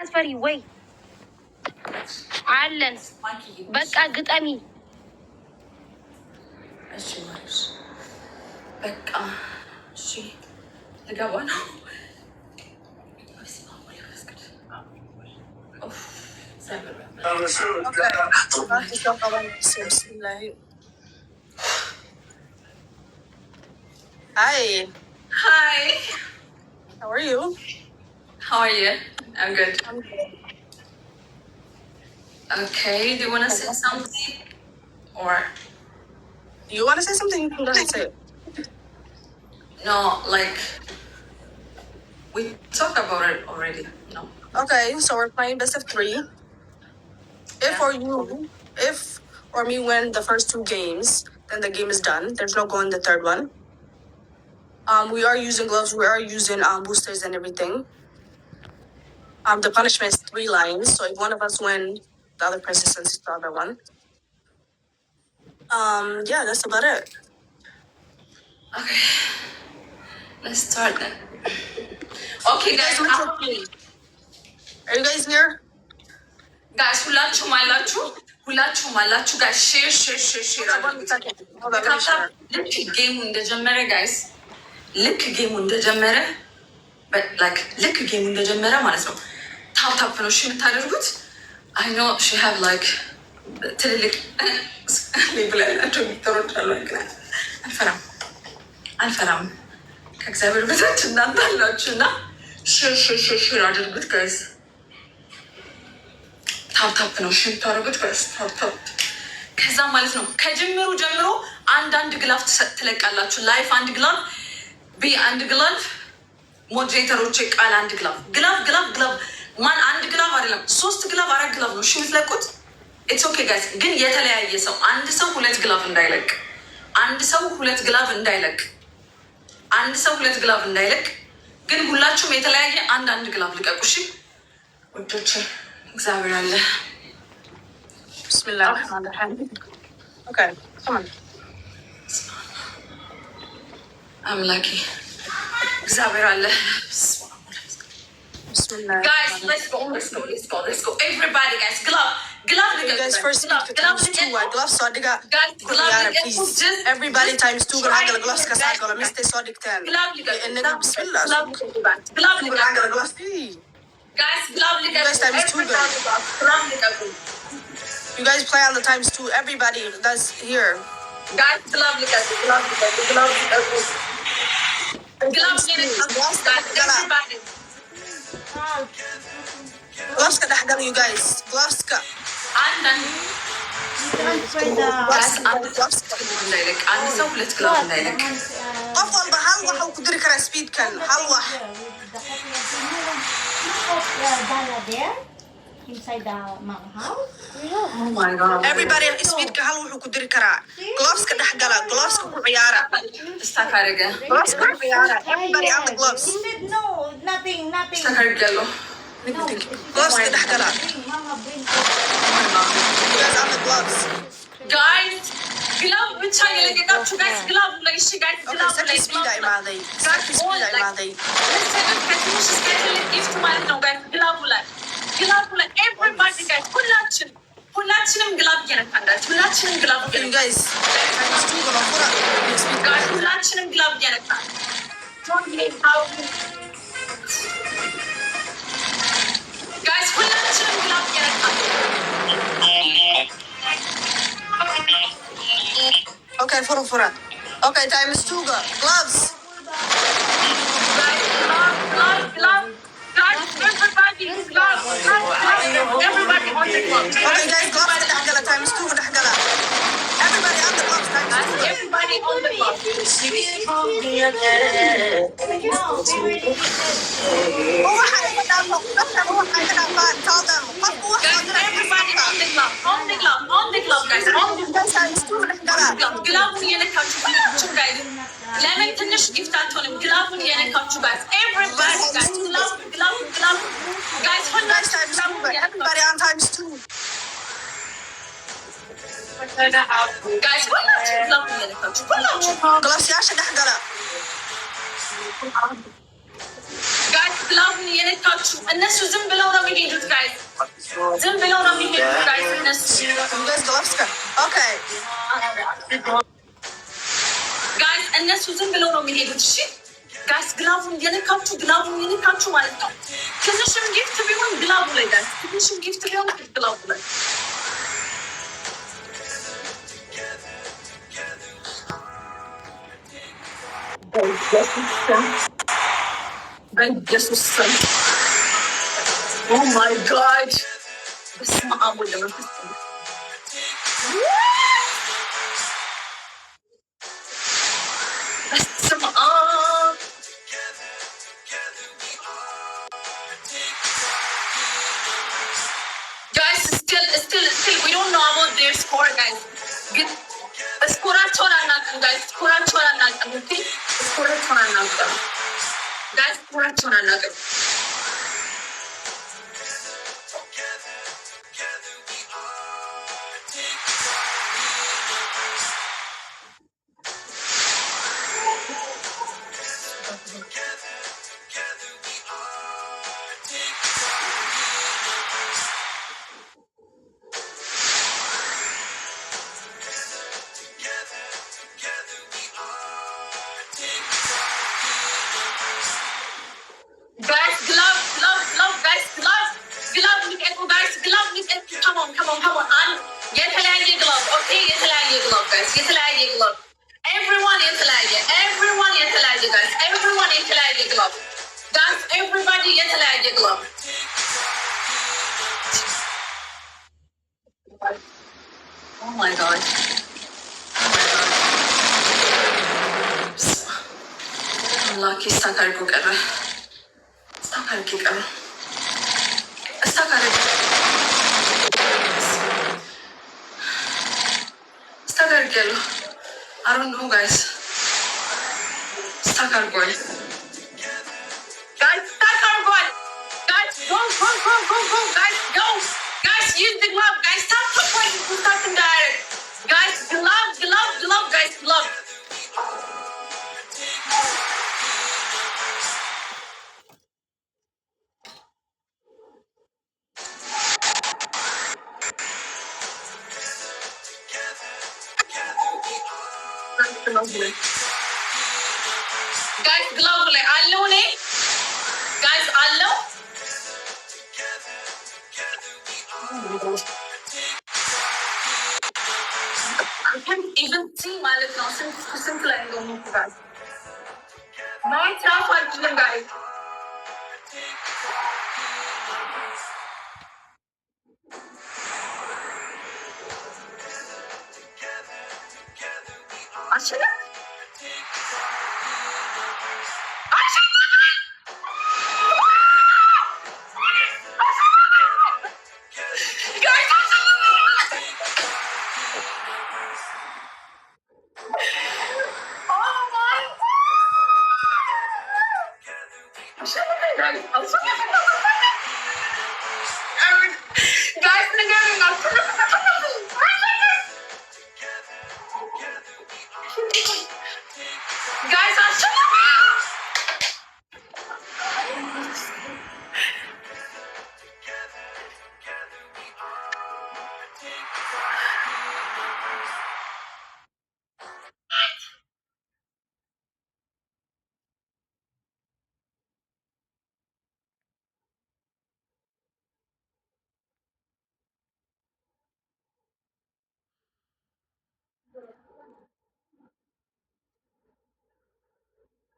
አትፈሪ ወይ አለን በቃ ግጠሚ። እሺ ማሪሽ በቃ እሺ ልገባ ነው። Hi. Hi. How are you? How are you? I'm good. I'm good. Okay, do you want to say something? Or? Do you want to say something? You can go ahead and say it. No, like, we talked about it already, no? Okay, so we're playing best of 3. If or me win the first 2 games, then the game is done. There's no go in the third one. We are using gloves. We are using boosters and everything. The punishment is 3 lines. So if one of us win, the other person sends the other one. Yeah, that's about it. Okay, let's start then. Okay, guys, are you guys here? Guys, ሁላችሁም አላችሁ guys, share ልክ ጌሙ እንደጀመረ guys, ልክ ጌሙ እንደጀመረ ማለት ነው ታፕ ነው እሺ የምታደርጉት። I know she have like ትልልቅ ሌብል ያላቸው ሚተሮች አሉ። አልፈራም ከእግዚአብሔር በታች እናንተ አላችሁ እና ሼር አድርጉት ጋይስ። ታፕ ነው እሺ የምታደርጉት ጋይስ፣ ታፕ። ከዛ ማለት ነው ከጅምሩ ጀምሮ አንድ ግላፍ ትለቃላችሁ። ላይፍ 1 ግላፍ፣ ቢ 1 ግላፍ፣ ሞዴሬተሮች ቃል 1 ግላፍ። ማን 1 ግላፍ አይደለም 3 ግላፍ 4 ግላፍ ነው እሺ የምትለቁት። ኢትስ ኦኬ ጋይስ። ግን የተለያየ ሰው አንድ ሰው 2 ግላፍ እንዳይለቅ፣ ግን ሁላችሁም የተለያየ አንድ ግላፍ ልቀቁ እሺ ወዶች። እግዚአብሔር አለ። Bismillah. Okay, come on. አምላኬ እግዚአብሔር አለ። Bismillah. Guys, let's go. Everybody, guys, glove. You guys first need to times 2. Gloves so I got please. Everybody times 2. Gonna have gloves because I got missed this Sadiq 10. Bismillah. Gloves. Guys, glove. You guys times 2. You guys play on the times 2. Everybody that's here. Guys, glove. Everybody. Gloves ka dahagal you guys. Gloves ka. አንድ ሰው 2 ግላፍ እንዳይለቅ። أفضل بحال واحد وقدر يكره سبيد كان حال واحد. Inside the house? Oh my God. Everybody speed ka hal wuxuu ku diri karaa. Gloves ka dhaxgala, gloves ka ku ciyaara. Istakariga. Gloves ka ku ciyaara. Everybody on the gloves. No, nothing. Istakariga. Gloves ka dhaxgala. You guys on the gloves. Guys, glove ብቻ የለቀቃችሁ guys, glove ላይ እሺ guys, glove ላይ speed ay maaday. Speed ay maaday. ከትንሽ እስከ ትልቅ gift ማለት ነው guys, glove ላይ everybody guys, ሁላችንም ግላብ እየነካንዳችሁ፣ ሁላችንም ግላብ guys. ሁላችንም ግላብ እየነካን guys, ሁላችንም ግላብ እየነካን Okay, fura. Okay, times 2 go. Gloves. Guys, glove. Guys, everybody on the glove. Okay, guys, gloves ka dhaxgala times 2 ka dhaxgala. Everybody on the gloves times 2. Everybody on the glove. waxay ka dhaafo. Waxay ka dhaafaan. Tell them. Guys, everybody on the glove. Guys, on the glove. times 2 ka dhaxgala. ግላቡን እየነካችሁ ሁላችሁ guys. ለምን ትንሽ ጊፍት አትሆንም? ግላቡን እየነካችሁ guys. Everybody guys. ግላብ guys. Everybody on times 2. Guys, ሁላችሁ ግላቡን እየነካችሁ ሁላችሁ gloves ያሸ dhaxgala. ጋይስ ግላቡን እየነካችሁ እነሱ ዝም ብለው ነው የሚሄዱት። guys. ዝም ብለው ነው የሚሄዱት guys እነሱ። Okay. ጋይስ እነሱ ዝም ብለው ነው የሚሄዱት። እሺ ጋይስ ግላቡን የነካችሁ ማለት ነው። ትንሽም ጊፍት ቢሆን ግላቡ ላይ ጋይስ፣ ትንሽም ጊፍት ቢሆን ግላቡ ላይ በኢየሱስ ስም። ኦ ማይ ጋድ በስመ አብ ወወልድ ወመንፈስ ቅዱስ። በስመ አብ guys, still we don't know about their score guys. ግን ስኮራቸውን አናውቅም guys, ስኮራቸውን አናውቅም። ኦኬ ስኮራቸውን አናውቅም guys, ስኮራቸውን አናውቅም። Guys, glove, guys, glove, guys, glove, come on. የተለያየ glove, okay, የተለያየ glove, guys, የተለያየ glove. Everyone የተለያየ guys, everyone የተለያየ glove. Guys, everybody የተለያየ glove. Oh my god. አምላኬ ስታካርጎ ቀረ። Stakargelo. I don't know, guys. Stakargol. Guys, Stakargol. Guys, go. Guys, go. Guys, use the glove. Guys, stop supporting to start in direct. Guys, glove, guys, glove. Guys, glove like allo ne. Guys, allo. I can't even see my lips now since letting go of guys. No, it's not functioning, guys. Ashana? Guys, I'm so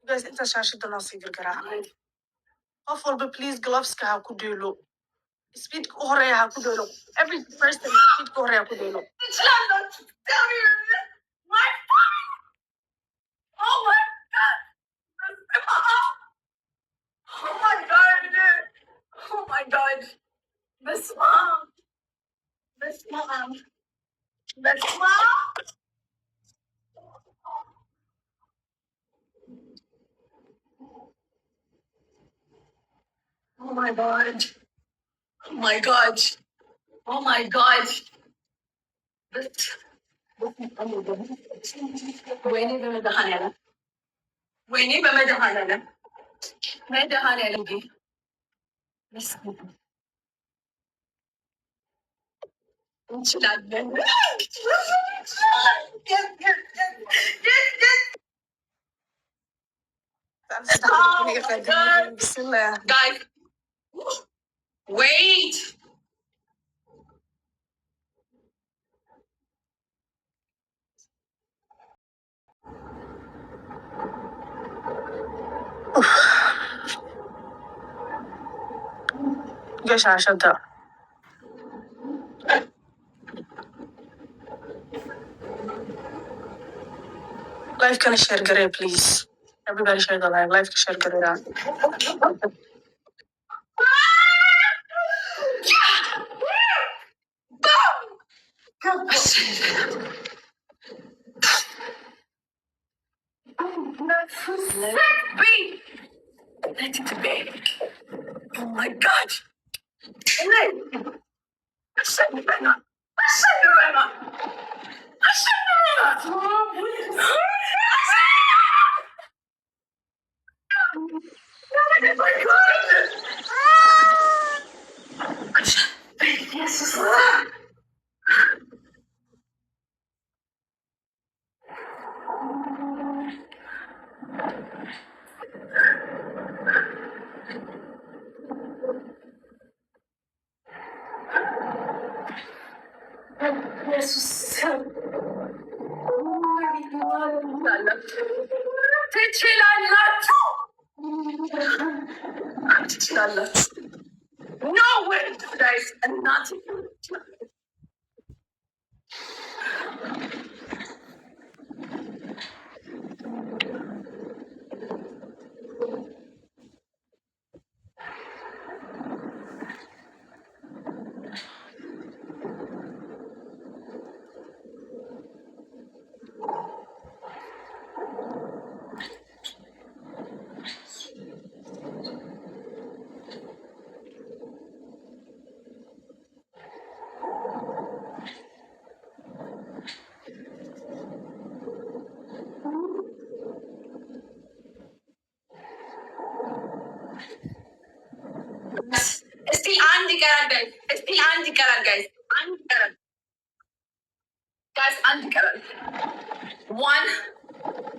Guys, inta shaashada noo sii gargaraacay. Qof walba please gloveska ha ku deelo. Speedka u horeeya ha ku deelo. Every person speedka u horeeya ha ku deelo. Oh my god. This mom. Oh my god. ወይኔ በመድኃኒዓለም እንችላለን። Guys, wait. Guys, shut up. Live can share gare, please. Everybody share the live. Live share gare. Let it be. Oh my God. ትችላላችሁ። No way, guys, and not. Still አንድ ይቀራል guys. Still አንድ ይቀራል guys. አንድ ይቀራል. Guys, አንድ ይቀራል.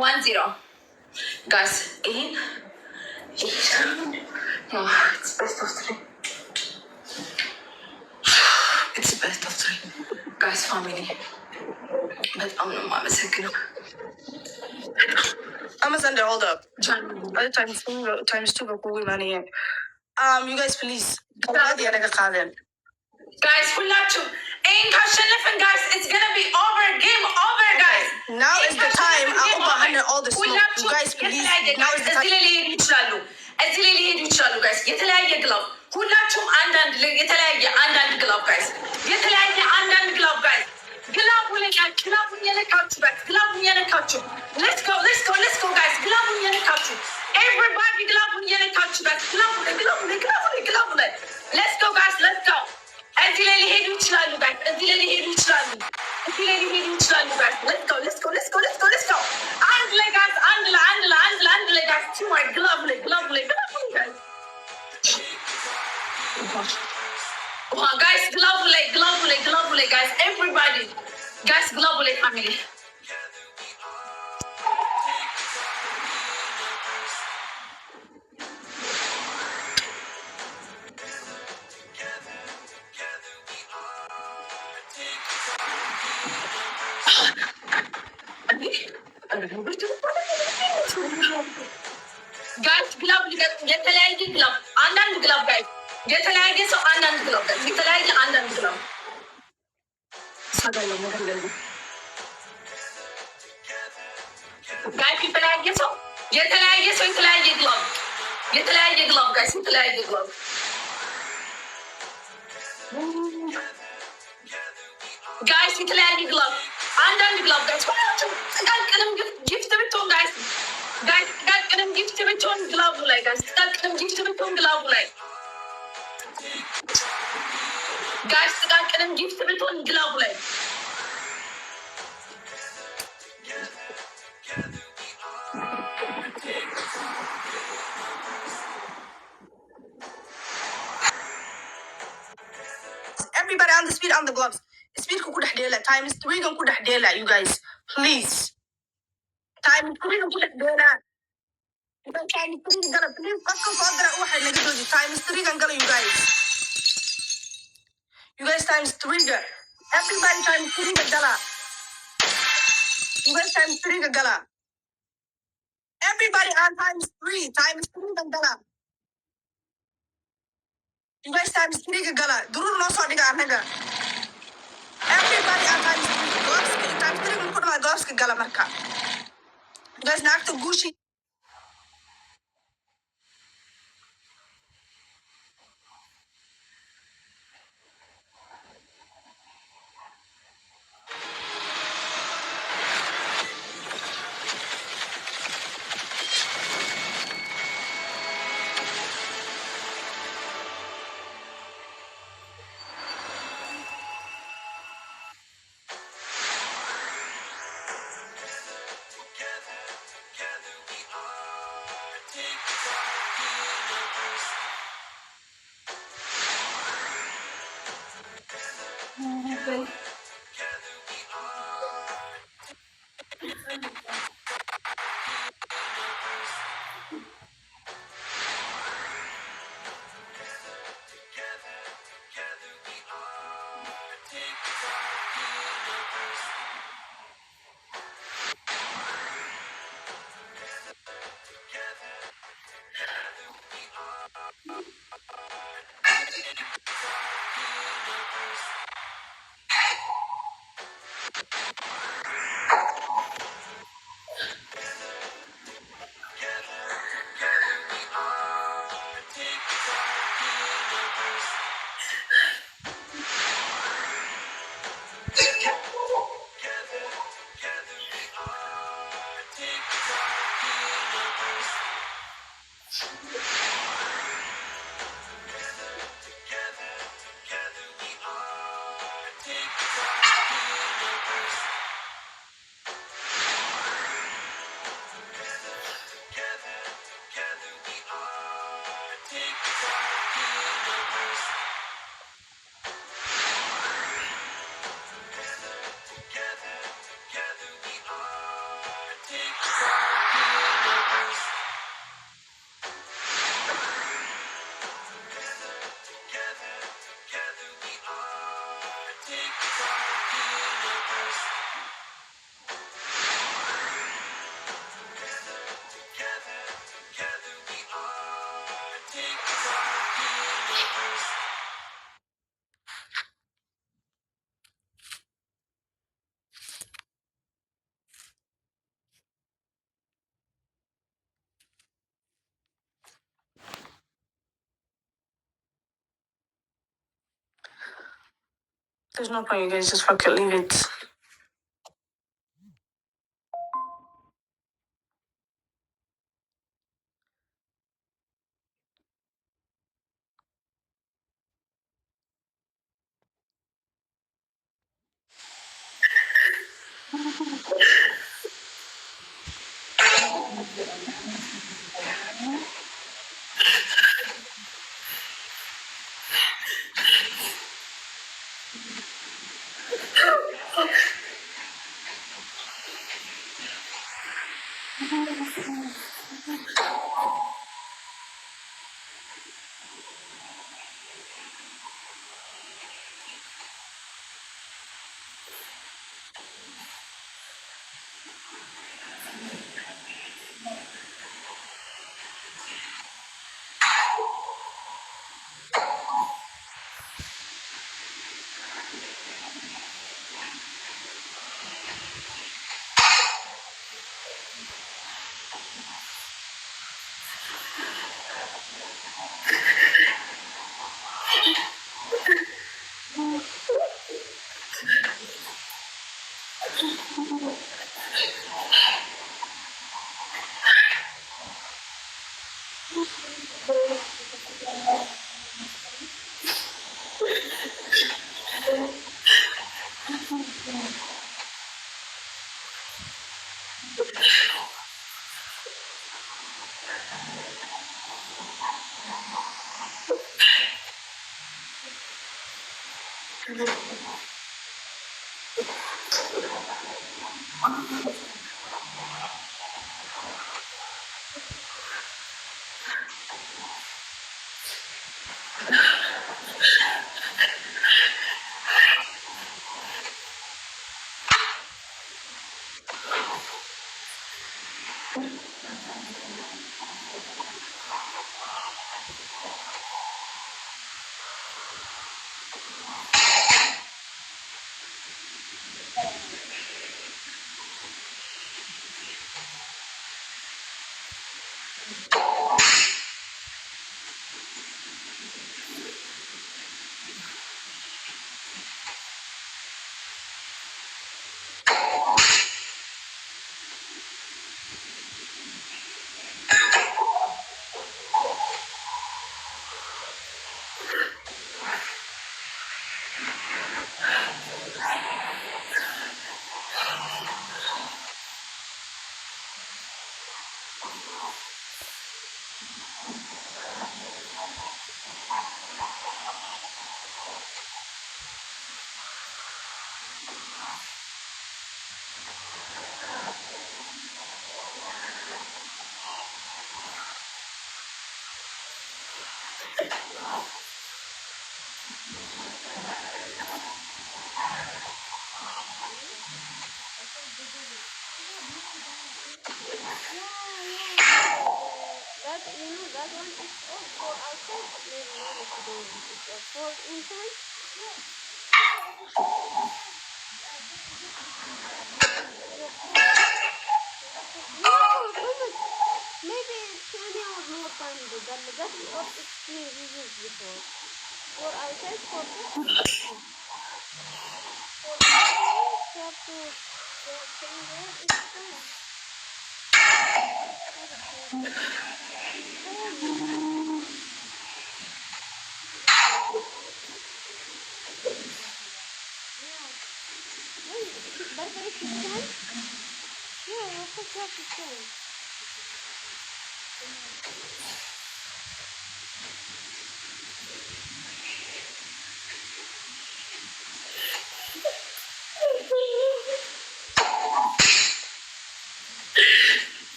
1-0. Guys, ይሄን it's best of 3. It's best of 3. Guys, family. በጣም ነው የማመሰግነው። Amazon, hold up. Other times two, but we money. You guys, please. Guys, ሁላችሁ ይሄን ካሸነፍን guys, it's gonna be over. Game over, guys. Now is the time. I'll behind all the smoke. You guys, please. Now is the time. እዚህ ላይ ሊሄዱ ይችላሉ። እዚህ ላይ ሊሄዱ ይችላሉ guys. የተለያየ ግላብ ሁላችሁም የተለያየ አንዳንድ ግላብ guys. የተለያየ አንዳንድ ግላብ guys. ግላቡን የነካችሁ guys. ግላቡን የነካችሁ. Let's go guys. ግላቡን የነካችሁ. Everybody ግላቡን የነካችሁ guys. ግላቡን Let's go guys. Let's go. እዚህ ላይ ሊሄዱ ይችላሉ guys. እዚህ ላይ ሊሄዱ ይችላሉ guys. Let's go. አንድ ላይ guys. አንድ ላይ guys. Teamwork. ግላቡ ላይ guys. Guys, ግላቡ ላይ guys. Everybody. Guys, ግላቡ ላይ family. ጋይስ ግላብ የተለያየ ግላብ አንዳንድ ግላብ ጋይስ የተለያየ ሰው አንዳንድ ግላብ ጋይስ የተለያየ አንዳንድ ግላብ ሳጋለ ነገር ጋይስ የተለያየ ሰው የተለያየ ግላብ ጋይስ የተለያየ ግላብ ጋይስ የተለያየ ግላብ አንዳንድ ግላብ ጋይስ ሁላችሁም ጥቃቅንም ጊፍት ብትሆን ጋይስ ጥቃቅንም ጊፍት ብትሆን ግላቡ ላይ ጋይስ ጥቃቅንም ጊፍት ብትሆን ግላቡ ላይ ጋይስ ጥቃቅንም ጊፍት ብትሆን ግላቡ ላይ Everybody on the speed on the gloves. Speed ku dhex dheela. Times 3 gan ku dhex dheela, you guys. Please. Times 3 gan ku dhex dheela. You guys, times 3 gala. Please, qofka soo dira waxay naga jooji. Times 3 gan gala, you guys. You guys, times 3 ga. Everybody times 3 ga gala. You guys, times 3 ga gala. Everybody on times 3. Times 3 ga gala. You guys, times 3 ga gala. Durur noo soo dhiga anaga. Everybody on times 3. Goobska times 3 gan ku dhamaa goobska gala marka. You guys, naagta guushi. There's no point, you guys. Just fucking leave it.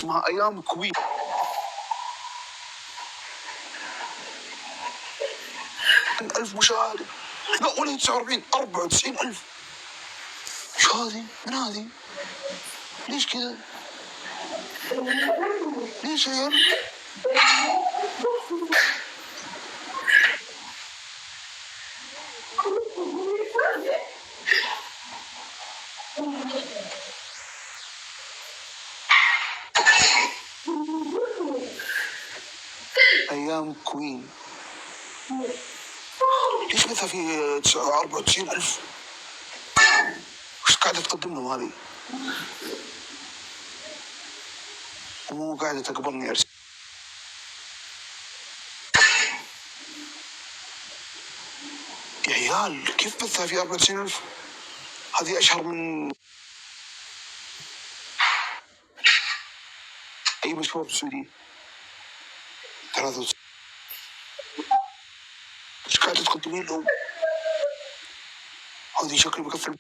اسمها ايام كوين. من 1000 مشاهدة، لا ولا 49 94,000. ايش هذه؟ من هذه؟ ليش كذا؟ ليش يا عيال؟ ايام كوين ليش مثلا في 94,000؟ وش قاعدة تقدم لهم هذه؟ ومو قاعدة تقبلني أرسل. يا عيال كيف بثها في 94,000؟ هذه أشهر من أي مشهور سعودي. 93. ايش قاعدة تقدمين لهم؟ هذه شكل بكثر.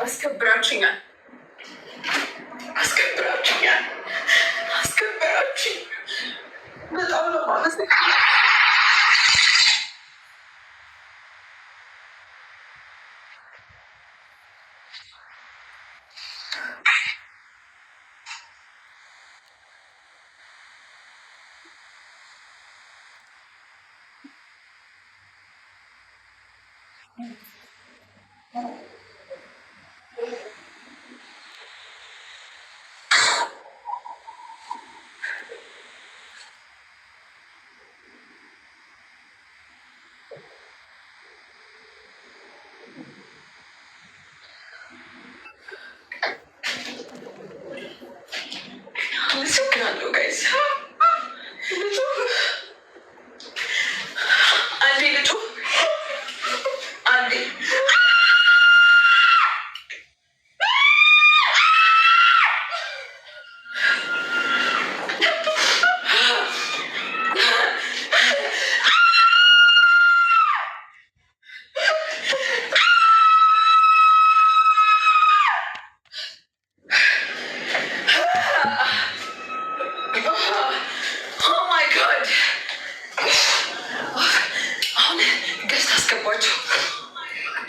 አስከብራችኛል አስከብራችኛል አስከብራችኝ። በጣም ነው የማመሰግነው። አመሰግናለሁ ጋይስ። ልጁ አንዴ ልጁ አንዴ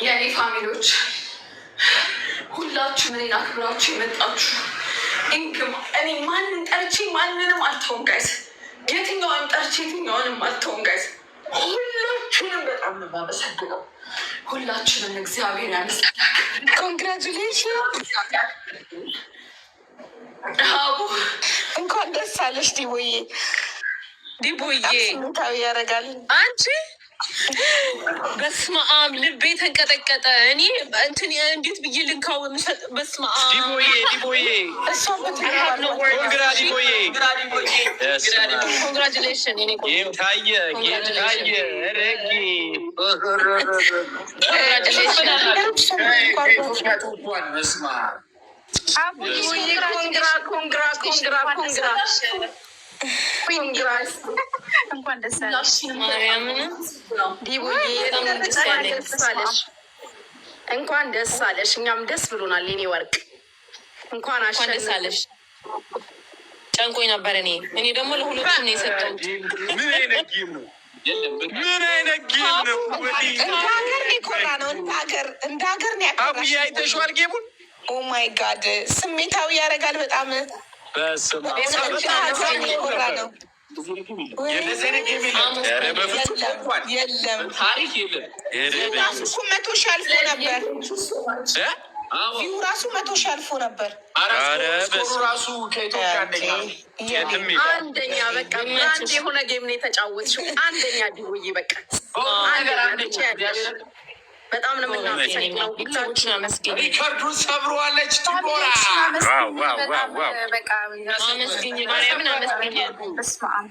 የእኔ ፋሚሊዎች ሁላችሁ እኔን አክብራችሁ የመጣችሁ እኔ ማንን ጠርቼ ማንንም አልተውም ጋይስ። የትኛውንም ጠርቼ የትኛውንም አልተውም ጋይስ። ሁላችሁንም በጣም ነው የማመሰግነው። ሁላችሁንም እግዚአብሔር ያመስላክ። ኮንግራጁሌሽን አቡ፣ እንኳን ደስ አለሽ ዲቦዬ። ዲቦዬ ስሜታዊ ያደርጋል አንቺ። በስመ አብ ልቤ ተንቀጠቀጠ። እኔ እንትን እንዴት ብዬ ልንካው የምሰጥ በስመ አብ ዲቦዬ ኮንግራጁሌሽን እንኳን ደስ አለሽ ማርያምን። እንኳን ደስ አለሽ። እኛም ደስ ብሎናል። የኔ ወርቅ እንኳን ደስ አለሽ። ጨንቆኝ ነበር። እኔ ደግሞ ለሁለቱም ነው የሰጠሁት። ምን አይነት ጌም ነው? እንደ ሀገር ነው የኮራ ነው። እንደ ሀገር ነው ያኮራሽ። አይተሽዋል ጌሙን? ኦ ማይ ጋድ ስሜታዊ ያደርጋል በጣም። የኮራ ነው። የለም ታሪክ የለም። ራሱ 100 ሺህ አልፎ ነበር። ራሱ 100 ሺህ አልፎ ነበር። ራሱ ከኢትዮጵያ አንደኛ በቃ አንድ የሆነ ጌም ነው የተጫወትሽው። አንደኛ ዲቦዬ በቃ በጣም ነው የምናመሰግነው። ሁላችን አመስግኝ። ሪከርዱን ሰብረዋለች። ዲቦራ አመስግኝ፣ ማርያምን አመስግኝ።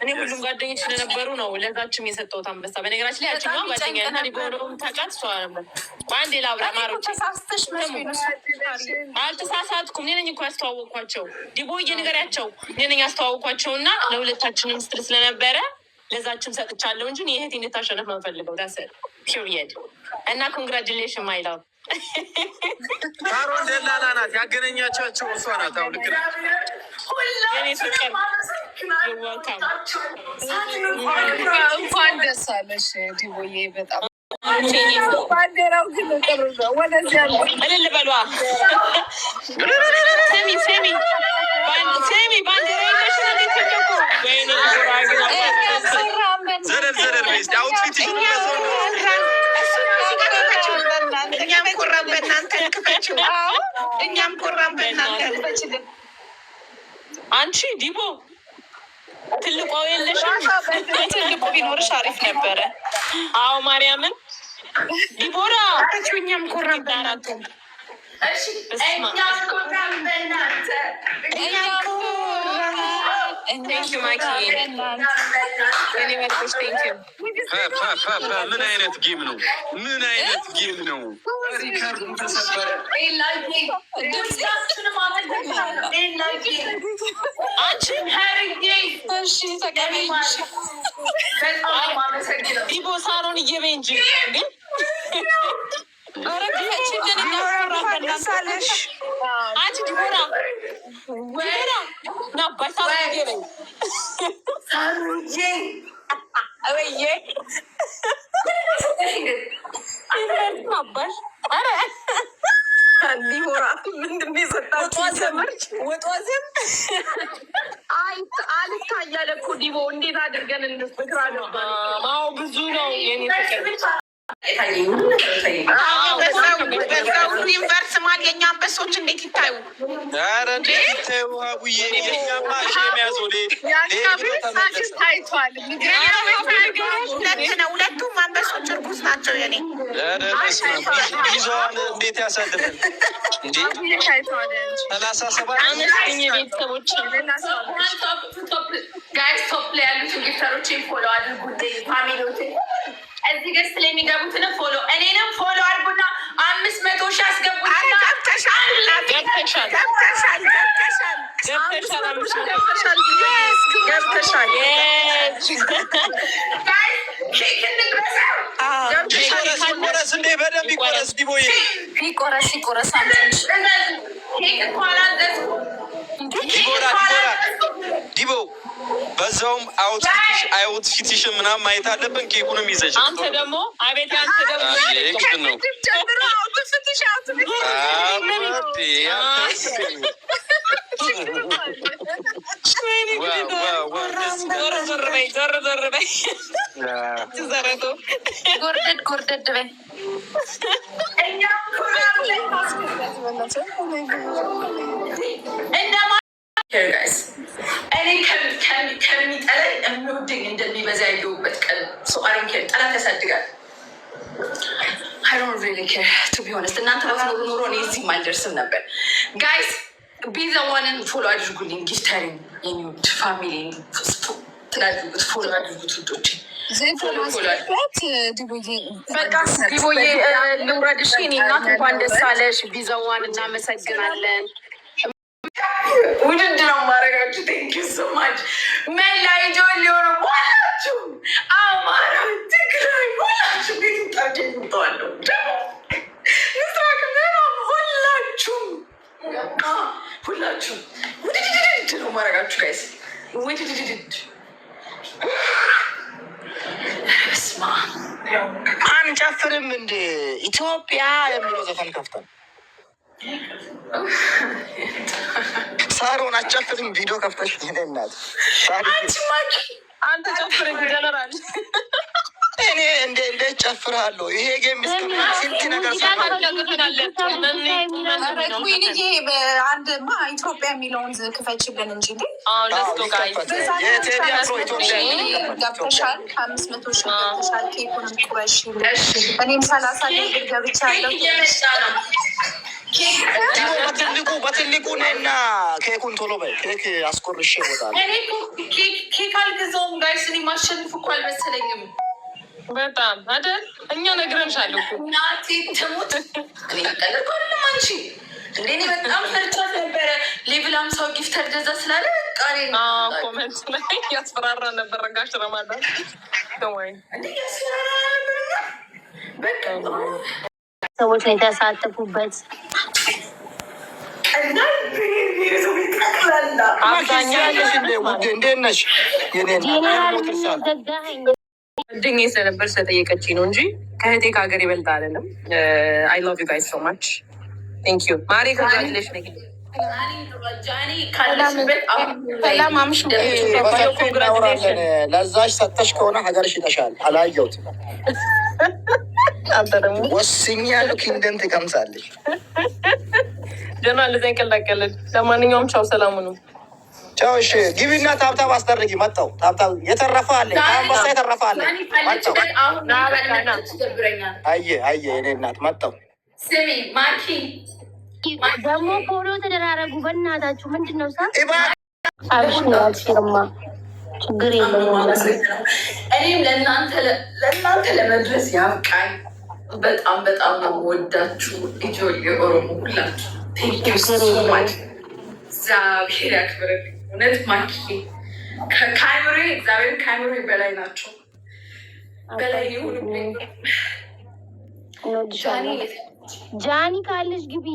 እኔ ሁሉም ጓደኞች ስለነበሩ ነው ለዛችም የሰጠሁት አንበሳ። በነገራችን ላይ ያችኛ ጓደኛ እና ዲቦራውን ታውቃት እሷ ነበር። በአንድ ላብራ ማሮች አልተሳሳትኩም። እኔ ነኝ እኮ ያስተዋወቅኳቸው። ዲቦዬ ንገሪያቸው፣ እኔ ነኝ ያስተዋወቅኳቸው እና ለሁለታችንም ስትል ስለነበረ ለዛችም ሰጥቻለሁ እንጂ ይሄት እንድታሸነፍ ነው የምፈልገው። ዳስ ፒሪየድ እና ኮንግራጁሌሽን ማይላው ካሮን ደላላ ናት ያገናኛቻቸው እሷ ናት። አሁን ልክ እንኳን ደስ አለሽ ዲቦዬ። በጣም ባንዲራው ግን ጥሩ ነው። ወደዚያ እልል በሏ። ሰሚ ባንዲራ ይለሽ እኛም ኮራን በእናንተ ክፈችው። እኛም ኮራን በእናንተ ክፈችልን። አንቺ ዲቦ ትልቋ የለሽም። ትልቁ ቢኖርሽ አሪፍ ነበረ። አዎ ማርያምን ዲቦራ እኛም ኮራን በእናንተ ምን አይነት ጌም ነው? ምን አይነት ጌም ነው? ሪከርዱ ተሰበረ። ዲቦ ሳሮን እየበይ እንጂ ግን አንቺ ዲቦራ ዲቦራ ምንድን የሰጣችሁ ወጧዝም አልታያለ እኮ ዲቦ እንዴት አድርገን እንስክራ ነበር። አዎ ብዙ ነው የኔ ፍቅር። ዩኒቨርስ ማን የኛ አንበሶች እንዴት ይታዩ? ኧረ እንዴት ይታዩ? አቡዬ የኛማ የሚያዘው ታይቷል። ሁለቱም አንበሶች እርጉዝ ናቸው። የኔ ይዘዋል። እንዴት ያሳድረን እንዴ! 37 ቤተሰቦች ጋይስ ቶፕ ላይ ያሉትን ጊፍተሮችን ፎሎ አድርጉልኝ። ፋሚሊዎች እዚህ ገስት ላይ የሚገቡትን ፎሎ እኔንም ፎሎ አድርጉና 500 ሺህ አስገቡት። ይቆረስ እንዴ! በደንብ ይቆረስ ዲቦዬ፣ ይቆረስ ዲቦ በዛውም አውትፊትሽ ምናምን ማየት አለብን። ኬኩንም ይዘሽ አንተ ደግሞ አቤት አንተ ደግሞ ነው ጎርደድ በይ እኔ ከሚጠላኝ የሚወደኝ እንደሚበዛ ያየሁበት ቀን አሮንኬር ጠላት ያሳድጋል። አይዶንት ሪሊ ኬር ቱ ቢ ሆነስት። እናንተ ባትኖሩ ኖሮ እኔ እዚህም አልደርስም ነበር። ጋይስ ቢዘዋንን ፎሎ አድርጉልኝ። ጊፍተሪን የሚወድ ፋሚሊ ትላድርጉት፣ ፎሎ አድርጉት ውዶች። በቃ ዲቦዬ ልውረድሽ። እኔ እናት እንኳን ደስ አለሽ። ቢዘዋን እናመሰግናለን። ውድድ ነው ማድረጋችሁ። ቴንክ ዩ ሶ ማች። መላ ጆን ሊሆነ ሁላችሁ፣ አማራ፣ ትግራይ ሁላችሁ ቤት ጠርጀ ምጠዋለሁ ደግሞ ምስራቅ ምዕራብ ሁላችሁ ውድድድድ ነው ማድረጋችሁ ጋይስ። ውድድድድ ስማ አንጨፍርም እንደ ኢትዮጵያ የሚለው ዘፈን ከፍተን ሳሮን አጨፍርም ቪዲዮ ከፍተሽ እናት አንተ ጨፍር ጀነራል እኔ እንደ ጨፍራለሁ። ይሄ ጌም ስንት ነገር አንድማ ኢትዮጵያ የሚለውን ክፈችልን እንጂ ገብተሻል። 500 ሺህ ገብተሻል። ኬኩንም ቁረሽ። እኔም 30 ብር ገብቻለሁ። በትልቁ ነና ኬኩን ቶሎ በይ። ኬክ አስቆርሼ ይወጣል። ኬክ አልገዛውም ጋይስ። እኔ ማሸንፍ እኮ አልመሰለኝም። በጣም አይደል? እኛ ነግረንሻል እኮ እናቴ ትሙት። እኔ ቀለቆልም አንቺ እንዴ! እኔ በጣም ፈርቻት ነበረ። ሌብላም ሰው ጊፍተር ገዛ ስላለ ቃሬ ኮመንት ላይ ያስፈራራ ነበር። ጋሽ ረማዳን ሰዎች ላይ የተሳተፉበት እና ጓደኛዬ ስለነበር ስለጠየቀችኝ ነው እንጂ ከእህቴ ከሀገር ይበልጥ አይደለም። አይ ላቭ ዩ ጋይስ ሶ ማች ቴንክ ዩ ማሪ ኮንግራቹሌሽን። ለዛሽ ሰተሽ ከሆነ ሀገርሽ ይጠሻል። አላየሁትም ወስኛለሁ። ኪንግደም ትቀምሳለች። ጀና እንደዛ ይቀላቀልን። ለማንኛውም ቻው፣ ሰላሙ ነው። ቻው። እሺ ግቢና ታብታብ አስደርጊ። መጣው ታብታብ የተረፈ አለ፣ ከአንበሳ የተረፈ አለ። መጣው አየ እኔ እናት መጣው። ስሚ ማኪ ደግሞ ፎሎ ተደራረጉ በእናታችሁ። ምንድን ነው ሳ አብሽሽርማ ችግር የለም። እኔም ለእናንተ ለመድረስ ያብቃኝ። በጣም በጣም ነው ወዳችሁ ልጆ የኦሮሞ ሁላችሁ ቴንኪው ሶማች። እግዚአብሔር ያክብርልኝ። እውነት ማኪ ከካይምሬ እግዚአብሔር ካይምሬ በላይ ናቸው፣ በላይ ሊሆኑብኝ። ጃኒ ካለሽ ግቢ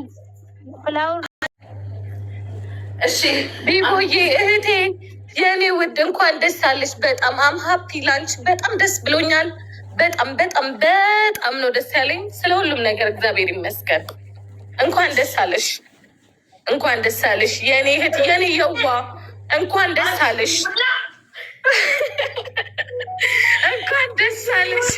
ፍላወር። እሺ ቢቦዬ እህቴ የእኔ ውድ እንኳን ደስ አለሽ። በጣም አም ሀፒ ላንች በጣም ደስ ብሎኛል። በጣም በጣም በጣም ነው ደስ ያለኝ። ስለ ሁሉም ነገር እግዚአብሔር ይመስገን። እንኳን ደስ አለሽ፣ እንኳን ደስ አለሽ የእኔ እህት፣ የእኔ የዋ እንኳን ደስ አለሽ፣ እንኳን ደስ አለሽ።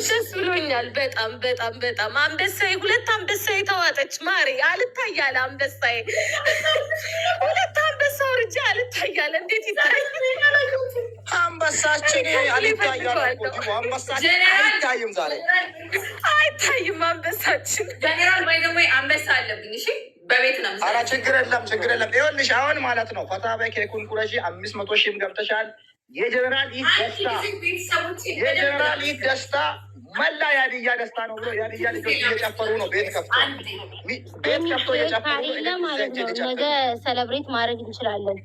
ደስ ብሎኛል በጣም በጣም በጣም። አንበሳዬ ሁለት አንበሳዬ ተዋጠች ማሬ። አልታያለ አንበሳዬ ሁለት አንበሳ ወርጄ አልታያለ። እንዴት ይታያል? አንበሳችን አልታያለ። አንበሳችን አይታይም፣ ዛሬ አይታይም አንበሳችን። ጀኔራል ባይ ደግሞ አንበሳ አለብኝ። እሺ በቤት ነው። ኧረ ችግር የለም ችግር የለም። ይኸውልሽ አሁን ማለት ነው ፈታ በይ ኬኩን ቁረሺ። 500 ሺህም ገብተሻል። የጀነራል ኢት ደስታ የጀነራል ኢት ደስታ መላ ያድያ ደስታ ነው ብሎ ያድያ ልጆች እየጨፈሩ ነው። ቤት ከፍቶ እየጨፈሩ ማለት ነው። ነገ ሰለብሬት ማድረግ እንችላለን።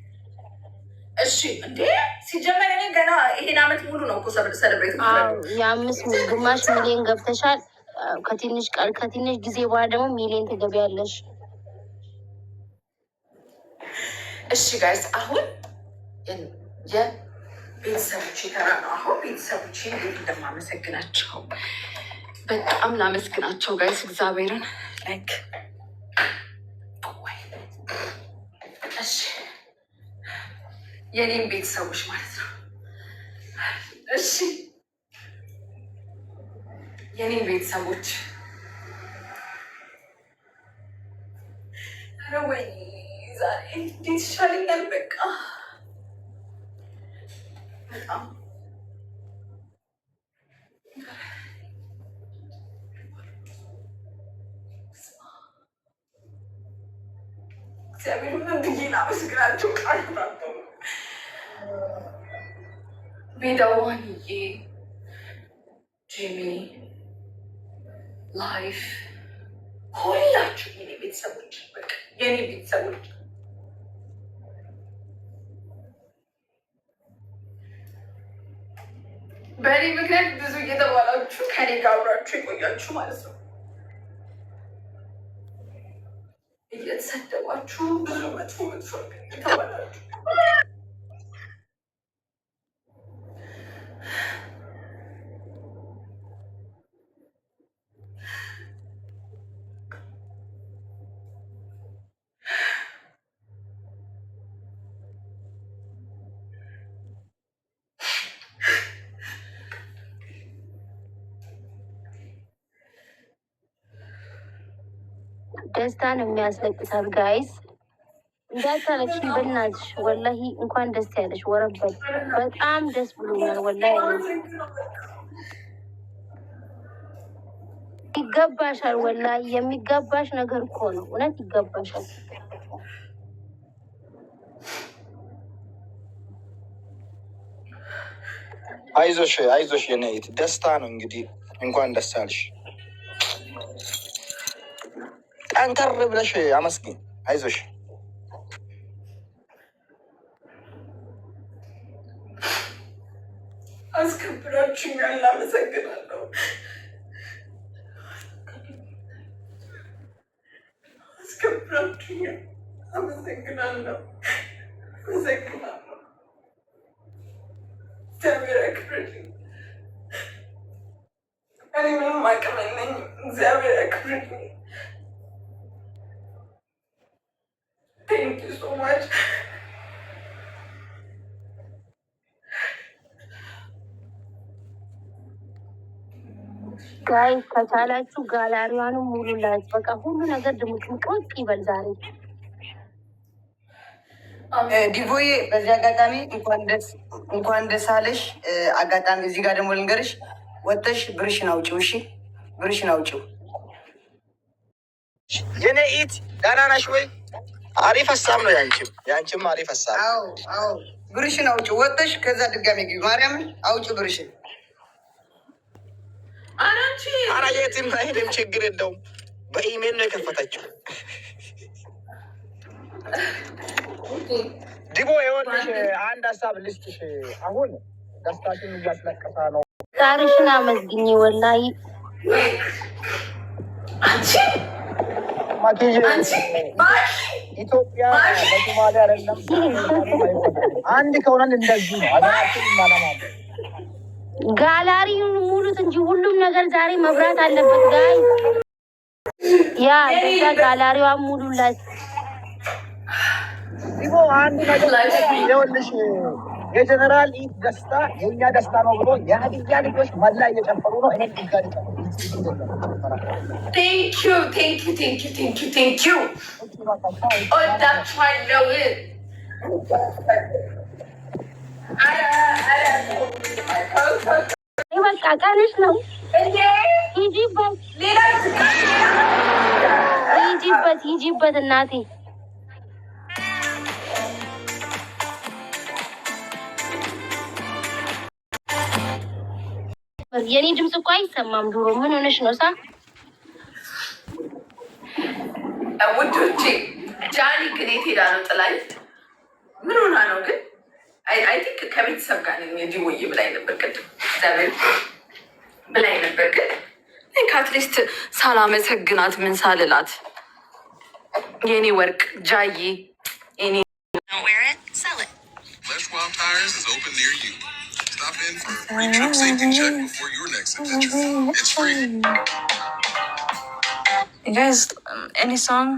እሺ እንዴ ሲጀመር እኔ ገና ይሄን አመት ሙሉ ነው እኮ ሰለብሬት ግማሽ ሚሊዮን ገብተሻል። ከትንሽ ጊዜ በኋላ ደግሞ ሚሊዮን ትገቢያለሽ። እሺ ጋይስ አሁን ቤተሰቦች ተራ ነው። አሁን ቤተሰቦች እንዴት እንደማመሰግናቸው በጣም ላመስግናቸው ጋይስ። እግዚአብሔርን ላይክ እሺ የኔም ቤተሰቦች ማለት ነው። እሺ የኔም ቤተሰቦች ኧረ ወይ ዛሬ እንዴት ይሻለኛል በቃ በጣም እግዚአብሔር ምን ብዬ ላመስግናቸው? ቃል ቤዳዋንዬ፣ ጂሚ፣ ላይፍ ሁላችሁ የኔ ቤተሰቦች በቃ የኔ ቤተሰቦች በእኔ ምክንያት ብዙ እየተባላችሁ ከኔ ጋር አብራችሁ የቆያችሁ ማለት ነው። እየተሰደባችሁ ብዙ መጥፎ እየተባላችሁ ደስታ ነው የሚያስለቅሳት። ጋይስ እንዳታለቅሽ በእናትሽ። ወላሂ እንኳን ደስ ያለሽ። ወረበት በጣም ደስ ብሎኛል። ወላሂ ይገባሻል። ወላሂ የሚገባሽ ነገር እኮ ነው። እውነት ይገባሻል። አይዞሽ አይዞሽ የኔ እህት ደስታ ነው እንግዲህ። እንኳን ደስ ያለሽ። ጠንከር ብለሽ አመስግኝ። አይዞሽ አስከብራችሁኛል። አመሰግናለሁ። አስከብራችሁኛል። አመሰግናለሁ። እግዚአብሔር ያክብርልኝ። እኔ ምንም አቅም የለኝም። እግዚአብሔር ያክብርልኝ። ቴንክ ዩ ሶ ማች። ጋይ ከቻላችሁ ጋላሪዋንም ሙሉላት። በቃ ሁሉ ነገር ድምቅምቅ ይበል ዛሬ። ዲቮዬ በዚህ አጋጣሚ እንኳን ደስ አለሽ። አጋጣሚ እዚህ ጋር ደግሞ ልንገርሽ፣ ወጥተሽ ብርሽን አውጪው። እሺ ብርሽን አውጪው። የኔ ኢት ደህና ነሽ ወይ? አሪፍ ሀሳብ ነው ያንቺም አሪፍ ሀሳብ። አዎ ብርሽን አውጪው ወጥተሽ፣ ከዛ ድጋሜ ግቢ። ማርያምን አውጪው ብርሽን። ኧረ የትም አይሄድም፣ ችግር የለውም። በኢሜል ነው የከፈተችው። ዲቦ ይኸውልሽ አንድ ሀሳብ ልስጥሽ። አሁን ደስታሽን እያስለቀሳ ነው። ዛሬሽን አመስግኝ። ወላሂ ኢትዮጵያ በሶማሌ አይደለም አንድ ከሆነን እንደዚህ ነው። ሀገራችን ማለማለ ጋላሪውን ሙሉት እንጂ ሁሉም ነገር ዛሬ መብራት አለበት። ጋይ ያ ደዛ ጋላሪዋን ሙሉላት። ዲቦ አንድ ነገር ይኸውልሽ የጀነራል ኢት ደስታ የእኛ ደስታ ነው ብሎ የሀዲያ ልጆች መላ እየጨፈሩ ነው። እኔ ድጋሚ ቴንኪዩ ወዳችኋለሁ። በቃ ቀንሽ ነው። ሂጂበት እናቴ። የኔ ድምፅ እኮ አይሰማም። ድሮ ምን ሆነሽ ነው? ውዶቼ ጃኒ ግን የት ሄዳ ነው? ጥላኝ ምን ሆና ነው ግን? አይ ቲንክ ከቤተሰብ ጋር ዲቦዬ ብላኝ ነበር ቅድም። እግዚአብሔር ብላኝ ነበር ግን ከአትሊስት ሳላመሰግናት ምን ሳልላት የኔ ወርቅ ጃዬ የኔ Flesh Wild Tires is open near you. Stop in for a free trip safety check before your next adventure. It's free. You guys, any song?